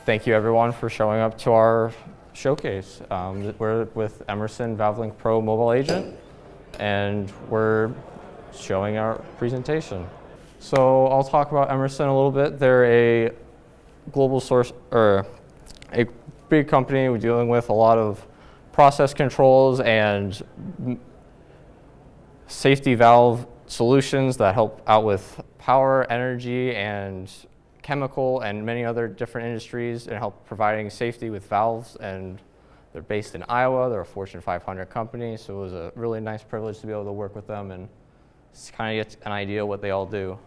Thank you everyone for showing up to our showcase. We're with Emerson ValveLink Pro Mobile Agent, and we're showing our presentation. So I'll talk about Emerson a little bit. They're a global source, or a big company. We're dealing with a lot of process controls and safety valve solutions that help out with power, energy, and chemical and many other different industries, and help providing safety with valves. And they're based in Iowa. They're a Fortune 500 company, so it was a really nice privilege to be able to work with them and kind of get an idea of what they all do.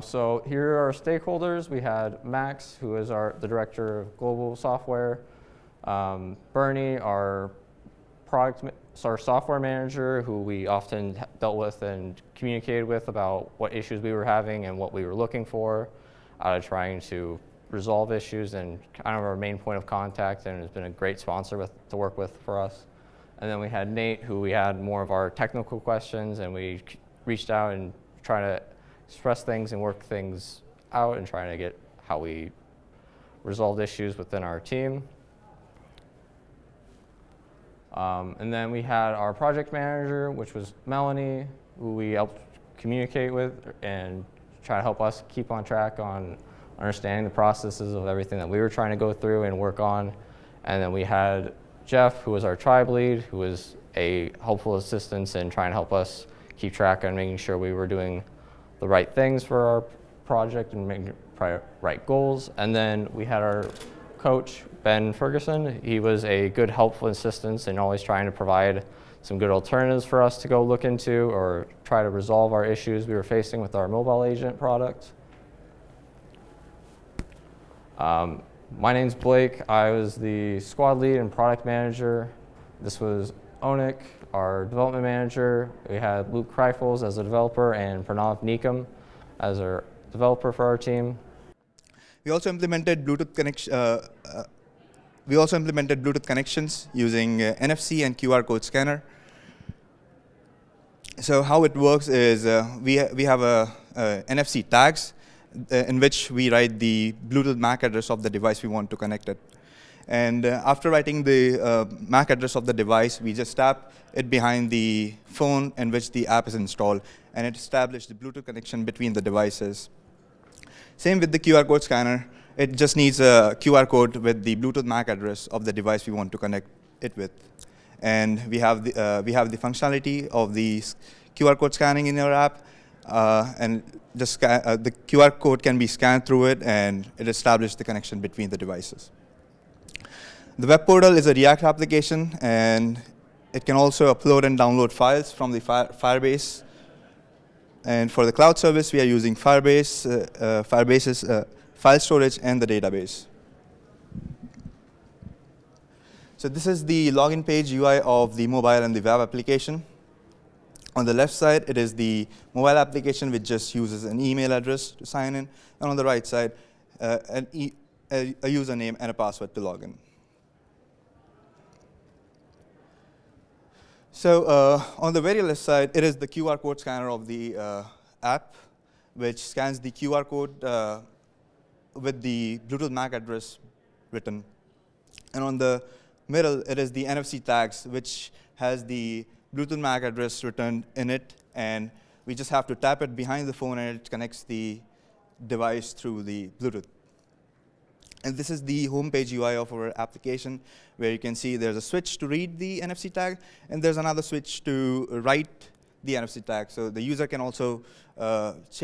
So here are our stakeholders. We had Max, who is the Director of Global Software, Bernie, our software manager, who we often dealt with and communicated with about what issues we were having and what we were looking for out of trying to resolve issues, and kind of our main point of contact, and has been a great sponsor to work with for us. And then we had Nate, who we had more of our technical questions, and we reached out and tried to express things and work things out and trying to get how we resolved issues within our team. And then we had our project manager, which was Melanie, who we helped communicate with and try to help us keep on track on understanding the processes of everything that we were trying to go through and work on. And then we had Jeff, who was our tribe lead, who was a helpful assistance in trying to help us keep track on making sure we were doing the right things for our project and making right goals. And then we had our coach, Ben Ferguson. He was a good, helpful assistance and always trying to provide some good alternatives for us to go look into or try to resolve our issues we were facing with our mobile agent product. My name's Blake. I was the squad lead and product manager. This was Onik, our development manager. We had Luke Kreifels as a developer and Pranav Nikam as our developer for our team. We also implemented Bluetooth connections using NFC and QR code scanner. So how it works is we have NFC tags in which we write the Bluetooth MAC address of the device we want to connect it. And after writing the MAC address of the device, we just tap it behind the phone in which the app is installed, and it establishes the Bluetooth connection between the devices. Same with the QR code scanner. It just needs a QR code with the Bluetooth MAC address of the device we want to connect it with. And we have the functionality of the QR code scanning in our app, and the QR code can be scanned through it, and it establishes the connection between the devices. The web portal is a React application, and it can also upload and download files from the Firebase. And for the cloud service, we are using Firebase's file storage and the database. So this is the login page UI of the mobile and the web application. On the left side, it is the mobile application, which just uses an email address to sign in. And on the right side, a username and a password to log in. So on the very left side, it is the QR code scanner of the app, which scans the QR code with the Bluetooth MAC address written. And on the middle, it is the NFC tags, which has the Bluetooth MAC address written in it. And we just have to tap it behind the phone, and it connects the device through the Bluetooth. And this is the homepage UI of our application, where you can see there's a switch to read the NFC tag, and there's another switch to write the NFC tag. So the user can also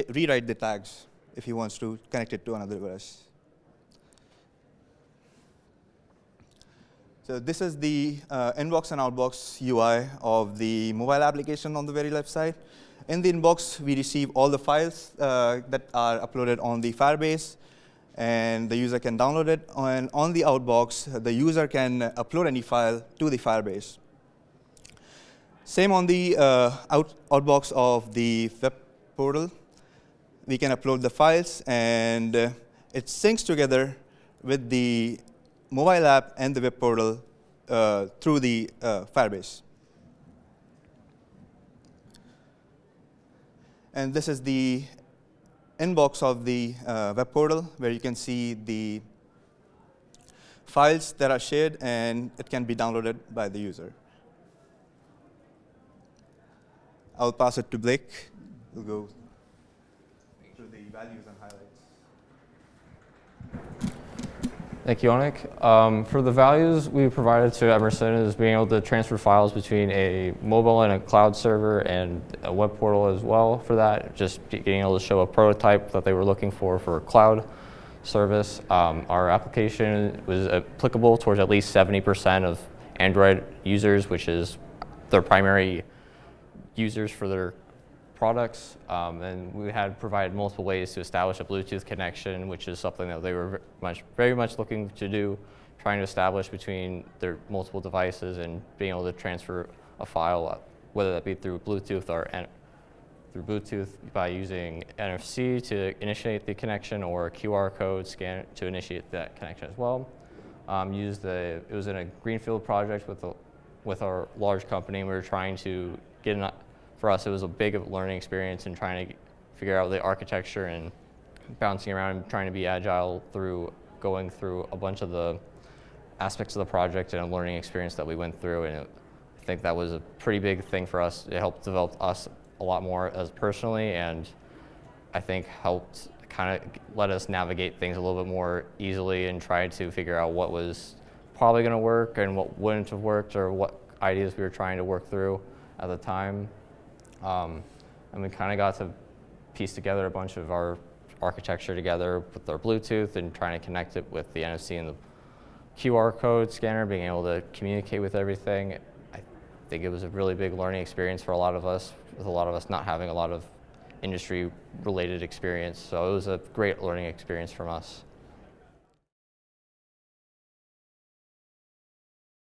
rewrite the tags if he wants to connect it to another device. So this is the inbox and outbox UI of the mobile application on the very left side. In the inbox, we receive all the files that are uploaded on the Firebase, and the user can download it. And on the outbox, the user can upload any file to the Firebase. Same on the outbox of the web portal. We can upload the files, and it syncs together with the mobile app and the web portal through the Firebase. And this is the inbox of the web portal where you can see the files that are shared, and it can be downloaded by the user. I'll pass it to Blake. We'll go through the values and highlights. Thank you, Onik. For the values we provided to Emerson is being able to transfer files between a mobile and a cloud server and a web portal as well for that, just being able to show a prototype that they were looking for a cloud service. Our application was applicable towards at least 70% of Android users, which is their primary users for their products, and we had provided multiple ways to establish a Bluetooth connection, which is something that they were very much looking to do, trying to establish between their multiple devices and being able to transfer a file, whether that be through Bluetooth or through Bluetooth by using NFC to initiate the connection or a QR code scan to initiate that connection as well. It was in a greenfield project with our large company, and we were trying to get for us, it was a big learning experience in trying to figure out the architecture and bouncing around and trying to be agile through going through a bunch of the aspects of the project and a learning experience that we went through. And I think that was a pretty big thing for us. It helped develop us a lot more as personally, and I think helped kind of let us navigate things a little bit more easily and try to figure out what was probably going to work and what wouldn't have worked, or what ideas we were trying to work through at the time. And we kind of got to piece together a bunch of our architecture together with our Bluetooth and trying to connect it with the NFC and the QR code scanner, being able to communicate with everything. I think it was a really big learning experience for a lot of us, with a lot of us not having a lot of industry-related experience. So it was a great learning experience from us.